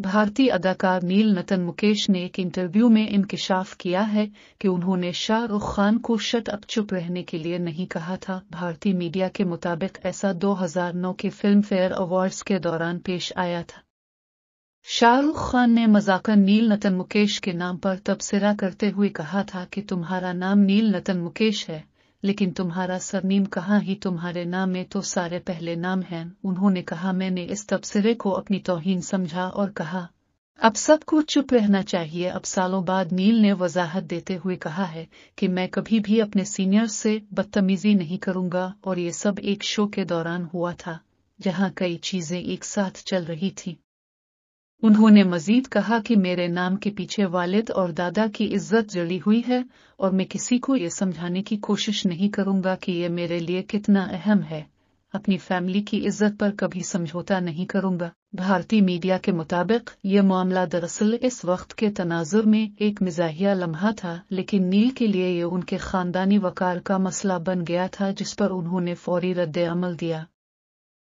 भारतीय अदाकार नील नतन मुकेश ने एक इंटरव्यू में इंकशाफ किया है कि उन्होंने शाहरुख खान को शट अप चुप रहने के लिए नहीं कहा था। भारतीय मीडिया के मुताबिक ऐसा 2009 के फिल्म फेयर अवार्ड्स के दौरान पेश आया था। शाहरुख खान ने मजाकन नील नतन मुकेश के नाम पर तबसरा करते हुए कहा था कि तुम्हारा नाम नील नतन मुकेश है, लेकिन तुम्हारा सरनेम कहाँ ही तुम्हारे नाम में तो सारे पहले नाम हैं। उन्होंने कहा, मैंने इस तबसरे को अपनी तौहीन समझा और कहा अब सबको चुप रहना चाहिए। अब सालों बाद नील ने वजाहत देते हुए कहा है कि मैं कभी भी अपने सीनियर्स से बदतमीजी नहीं करूंगा और ये सब एक शो के दौरान हुआ था जहां कई चीजें एक साथ चल रही थी। उन्होंने मजीद कहा कि मेरे नाम के पीछे वालिद और दादा की इज्जत जड़ी हुई है और मैं किसी को ये समझाने की कोशिश नहीं करूंगा कि ये मेरे लिए कितना अहम है। अपनी फैमिली की इज्जत पर कभी समझौता नहीं करूंगा। भारतीय मीडिया के मुताबिक ये मामला दरअसल इस वक्त के तनाजुर में एक मिजाहिया लम्हा था, लेकिन नील के लिए ये उनके खानदानी वकार का मसला बन गया था जिस पर उन्होंने फौरी रद्द अमल दिया।